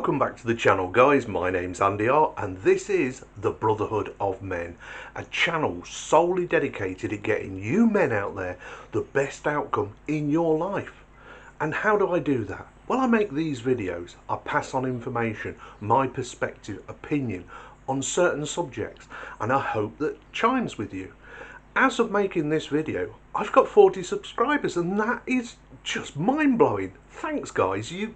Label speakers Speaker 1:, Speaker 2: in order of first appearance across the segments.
Speaker 1: Welcome back to the channel, guys. My name's Andy R and this is the Brotherhood of Men, a channel solely dedicated at getting you men out there the best outcome in your life. And how do I do that? Well, I make these videos. I pass on information, my perspective, opinion on certain subjects, and I hope that chimes with you. As of making this video, I've got 40 subscribers, and that is just mind-blowing. Thanks, guys. You're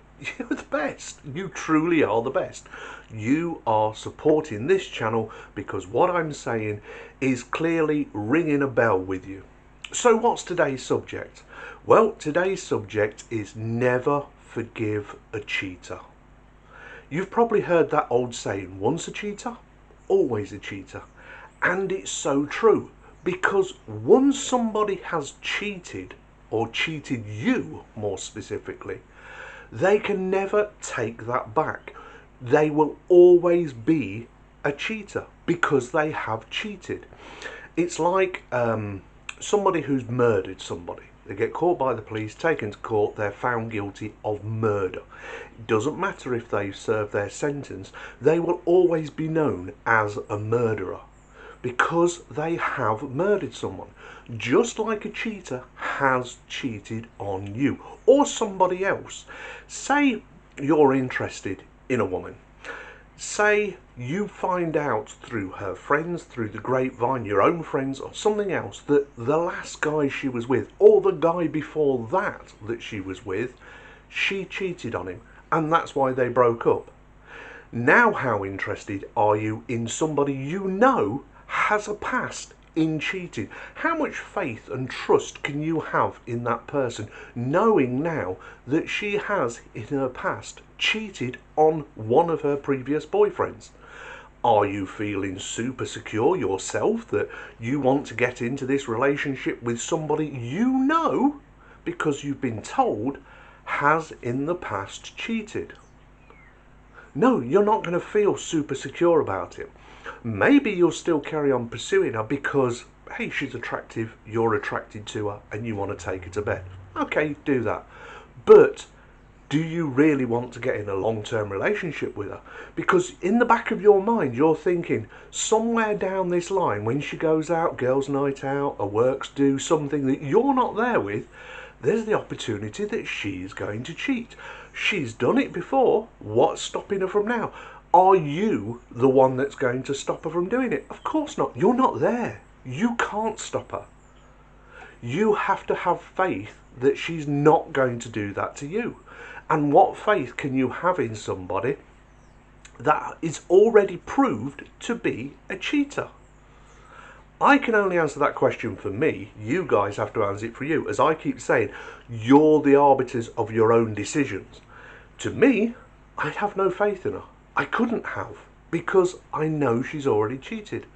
Speaker 1: the best. You truly are the best. You are supporting this channel because what I'm saying is clearly ringing a bell with you. So what's today's subject? Well, today's subject is never forgive a cheater. You've probably heard that old saying, once a cheater, always a cheater. And it's so true. Because once somebody has cheated, or cheated you more specifically, they can never take that back. They will always be a cheater because they have cheated. It's like somebody who's murdered somebody. They get caught by the police, taken to court, they're found guilty of murder. It doesn't matter if they've served their sentence, they will always be known as a murderer, because they have murdered someone, just like a cheater has cheated on you or somebody else. Say you're interested in a woman. Say you find out through her friends, through the grapevine, your own friends or something else, that the last guy she was with, or the guy before that she was with, she cheated on him, and that's why they broke up. Now how interested are you in somebody you know has a past in cheating? How much faith and trust can you have in that person, knowing now that she has in her past cheated on one of her previous boyfriends? Are you feeling super secure yourself that you want to get into this relationship with somebody you know, because you've been told, has in the past cheated? No, you're not going to feel super secure about it. Maybe you'll still carry on pursuing her because, hey, she's attractive, you're attracted to her, and you want to take her to bed. Okay, do that. But do you really want to get in a long-term relationship with her? Because in the back of your mind, you're thinking, somewhere down this line, when she goes out, girls' night out, or works do something that you're not there with, there's the opportunity that she's going to cheat. She's done it before. What's stopping her from now? Are you the one that's going to stop her from doing it? Of course not. You're not there. You can't stop her. You have to have faith that she's not going to do that to you. And what faith can you have in somebody that is already proved to be a cheater? I can only answer that question for me. You guys have to answer it for you. As I keep saying, you're the arbiters of your own decisions. To me, I have no faith in her. I couldn't have, because I know she's already cheated.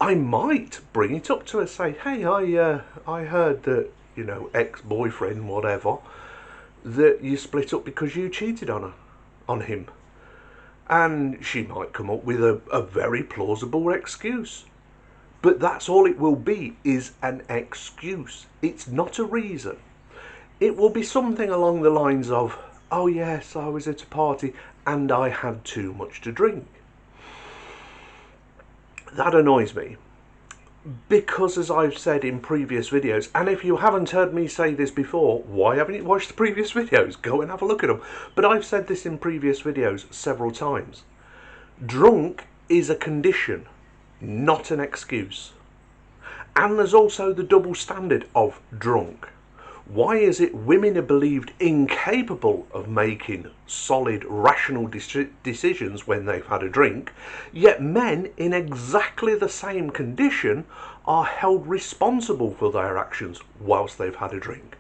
Speaker 1: I might bring it up to her, say, hey, I heard that, ex-boyfriend, whatever, that you split up because you cheated on him. And she might come up with a very plausible excuse. But that's all it will be, is an excuse. It's not a reason. It will be something along the lines of, oh yes, I was at a party and I had too much to drink. That annoys me. Because as I've said in previous videos, and if you haven't heard me say this before, why haven't you watched the previous videos? Go and have a look at them. But I've said this in previous videos several times. Drunk is a condition, not an excuse. And there's also the double standard of drunk. Why is it women are believed incapable of making solid, rational decisions when they've had a drink, yet men in exactly the same condition are held responsible for their actions whilst they've had a drink?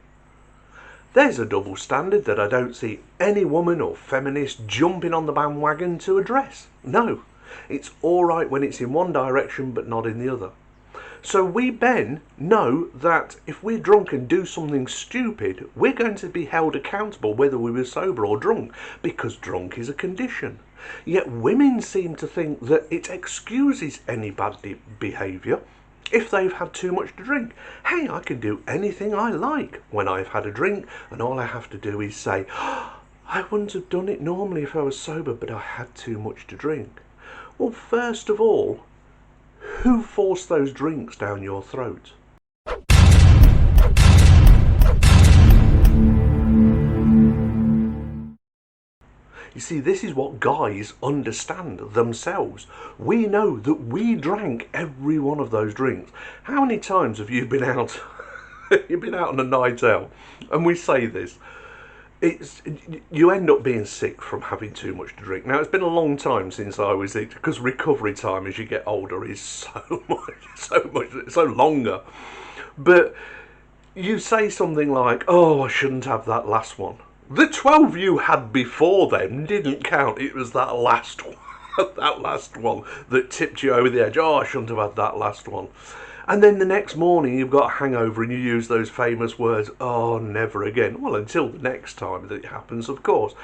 Speaker 1: There's a double standard that I don't see any woman or feminist jumping on the bandwagon to address. No, it's all right when it's in one direction but not in the other. So we men know that if we're drunk and do something stupid, we're going to be held accountable whether we were sober or drunk, because drunk is a condition. Yet women seem to think that it excuses any bad behaviour if they've had too much to drink. Hey, I can do anything I like when I've had a drink, and all I have to do is say, I wouldn't have done it normally if I was sober, but I had too much to drink. Well, first of all, who forced those drinks down your throat? You see, this is what guys understand themselves. We know that we drank every one of those drinks. How many times have you been out? You've been out on a night out, and we say this. You end up being sick from having too much to drink. Now, it's been a long time since I was sick, because recovery time as you get older is so longer. But you say something like, "Oh, I shouldn't have that last one." The 12 you had before then didn't count. It was that last one, that last one that tipped you over the edge. "Oh, I shouldn't have had that last one." And then the next morning you've got a hangover and you use those famous words, "Oh, never again." Well, until the next time that it happens, of course.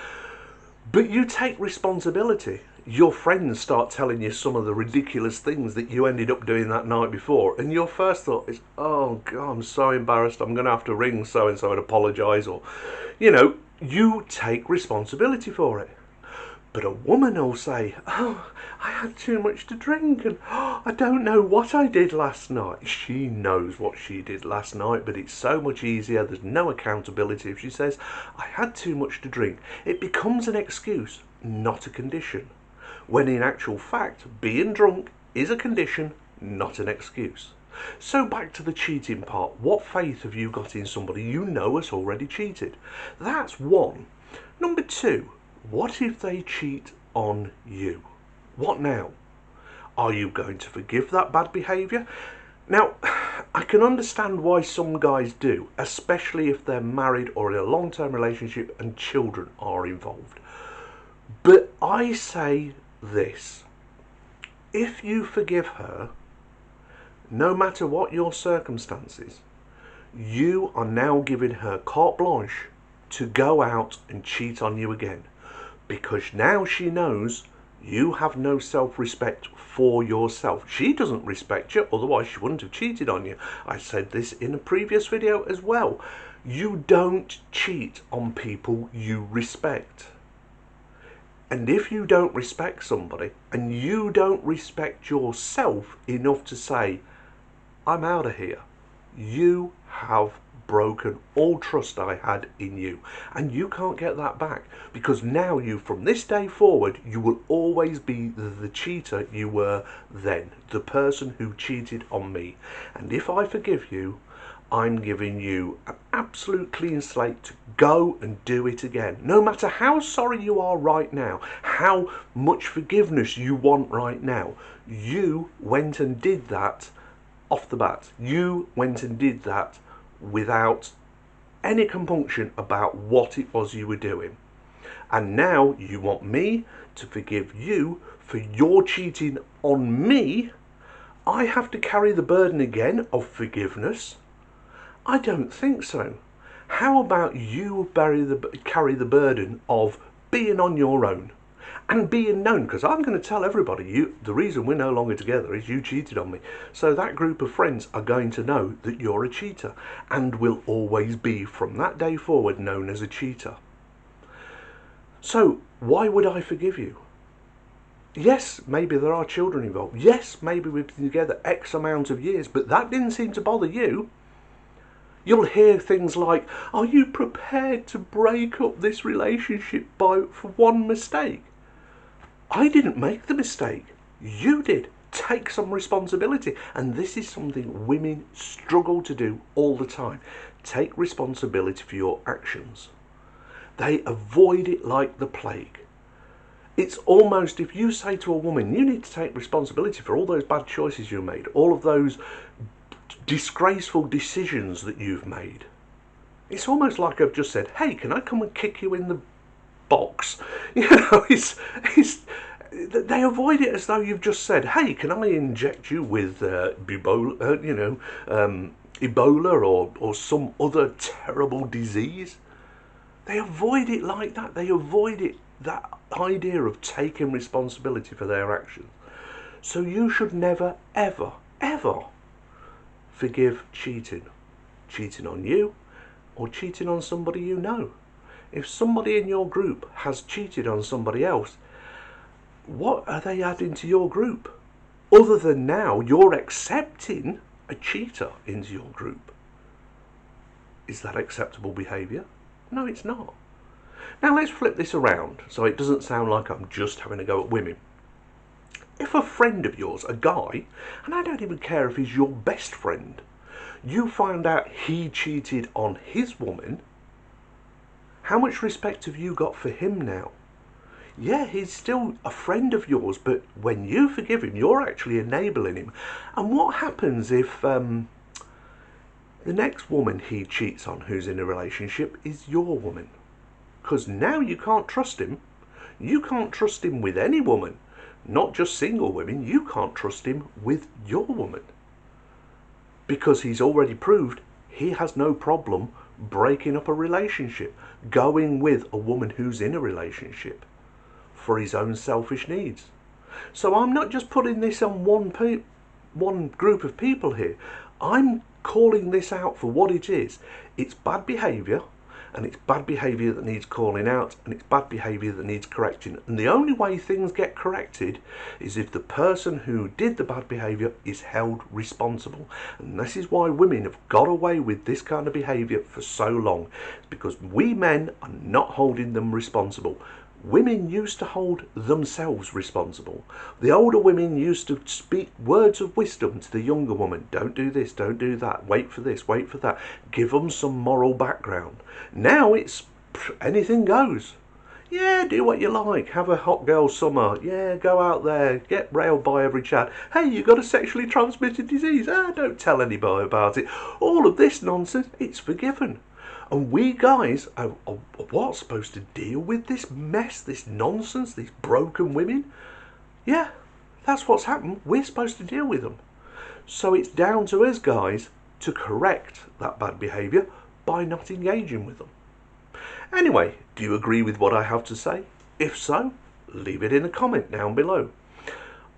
Speaker 1: But you take responsibility. Your friends start telling you some of the ridiculous things that you ended up doing that night before, and your first thought is, "Oh God, I'm so embarrassed, I'm going to have to ring so-and-so and apologise," or, you take responsibility for it. But a woman will say, "Oh, I had too much to drink, and I don't know what I did last night." She knows what she did last night, but it's so much easier. There's no accountability if she says, "I had too much to drink." It becomes an excuse, not a condition. When in actual fact, being drunk is a condition, not an excuse. So back to the cheating part. What faith have you got in somebody you know has already cheated? That's one. Number two, what if they cheat on you? What now? Are you going to forgive that bad behaviour? Now, I can understand why some guys do, especially if they're married or in a long-term relationship and children are involved. But I say this: if you forgive her, no matter what your circumstances, you are now giving her carte blanche to go out and cheat on you again, because now she knows you have no self-respect for yourself. She doesn't respect you, otherwise she wouldn't have cheated on you. I said this in a previous video as well. You don't cheat on people you respect. And if you don't respect somebody, and you don't respect yourself enough to say, "I'm out of here," you have broken all trust I had in you, and you can't get that back, because now from this day forward, you will always be the cheater you were then, the person who cheated on me. And if I forgive you, I'm giving you an absolute clean slate to go and do it again. No matter how sorry you are right now, how much forgiveness you want right now, you went and did that off the bat. You went and did that without any compunction about what it was you were doing. And now you want me to forgive you for your cheating on me. I have to carry the burden again of forgiveness? I don't think so. How about you carry the burden of being on your own and being known? Because I'm going to tell everybody, the reason we're no longer together is you cheated on me. So that group of friends are going to know that you're a cheater, and will always be from that day forward known as a cheater. So why would I forgive you? Yes, maybe there are children involved. Yes, maybe we've been together X amount of years, but that didn't seem to bother you. You'll hear things like, "Are you prepared to break up this relationship for one mistake?" I didn't make the mistake. You did. Take some responsibility. And this is something women struggle to do all the time. Take responsibility for your actions. They avoid it like the plague. It's almost, if you say to a woman, "You need to take responsibility for all those bad choices you made, all of those disgraceful decisions that you've made," it's almost like I've just said, "Hey, can I come and kick you in the box?" They avoid it as though you've just said, "Hey, can I inject you with Ebola or some other terrible disease?" They avoid it like that. They avoid it, that idea of taking responsibility for their actions. So you should never, ever, ever forgive cheating on you or cheating on somebody you know. If somebody in your group has cheated on somebody else, what are they adding to your group? Other than now you're accepting a cheater into your group. Is that acceptable behaviour? No, it's not. Now let's flip this around so it doesn't sound like I'm just having a go at women. If a friend of yours, a guy, and I don't even care if he's your best friend, you find out he cheated on his woman, how much respect have you got for him now? Yeah, he's still a friend of yours, but when you forgive him, you're actually enabling him. And what happens if the next woman he cheats on who's in a relationship is your woman? Because now you can't trust him. You can't trust him with any woman. Not just single women, you can't trust him with your woman. Because he's already proved he has no problem breaking up a relationship, going with a woman who's in a relationship for his own selfish needs. So I'm not just putting this on one group of people here. I'm calling this out for what it is. It's bad behaviour, and it's bad behaviour that needs calling out, and it's bad behaviour that needs correcting. And the only way things get corrected is if the person who did the bad behaviour is held responsible. And this is why women have got away with this kind of behaviour for so long. It's because we men are not holding them responsible. Women used to hold themselves responsible. The older women used to speak words of wisdom to the younger woman. Don't do this, don't do that, wait for this, wait for that. Give them some moral background. Now it's anything goes. Yeah, do what you like. Have a hot girl summer. Yeah, go out there, get railed by every chat. Hey, you got a sexually transmitted disease. Don't tell anybody about it. All of this nonsense, it's forgiven. And we guys are what, supposed to deal with this mess, this nonsense, these broken women? Yeah, that's what's happened. We're supposed to deal with them. So it's down to us guys to correct that bad behaviour by not engaging with them. Anyway, do you agree with what I have to say? If so, leave it in a comment down below.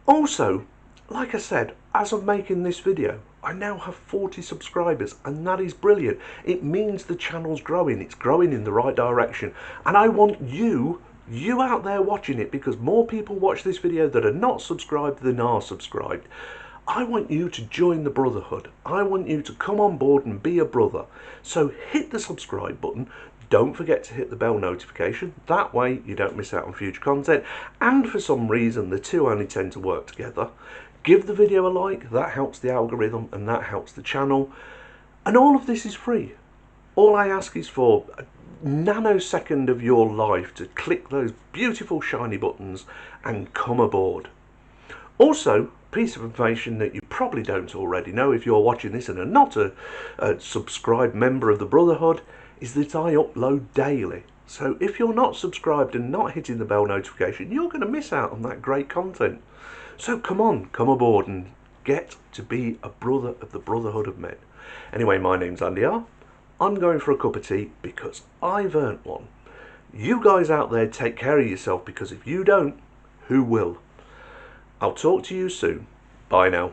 Speaker 1: Also, like I said, as of making this video, I now have 40 subscribers, and that is brilliant. It means the channel's growing. It's growing in the right direction. And I want you out there watching it, because more people watch this video that are not subscribed than are subscribed. I want you to join the Brotherhood. I want you to come on board and be a brother. So hit the subscribe button. Don't forget to hit the bell notification. That way you don't miss out on future content. And for some reason, the two only tend to work together. Give the video a like. That helps the algorithm and that helps the channel. And all of this is free. All I ask is for a nanosecond of your life to click those beautiful shiny buttons and come aboard. Also, piece of information that you probably don't already know if you're watching this and are not a subscribed member of the Brotherhood, is that I upload daily. So if you're not subscribed and not hitting the bell notification, you're going to miss out on that great content. So come on, come aboard and get to be a brother of the Brotherhood of Men. Anyway, my name's Andy R. I'm going for a cup of tea because I've earned one. You guys out there take care of yourself, because if you don't, who will? I'll talk to you soon. Bye now.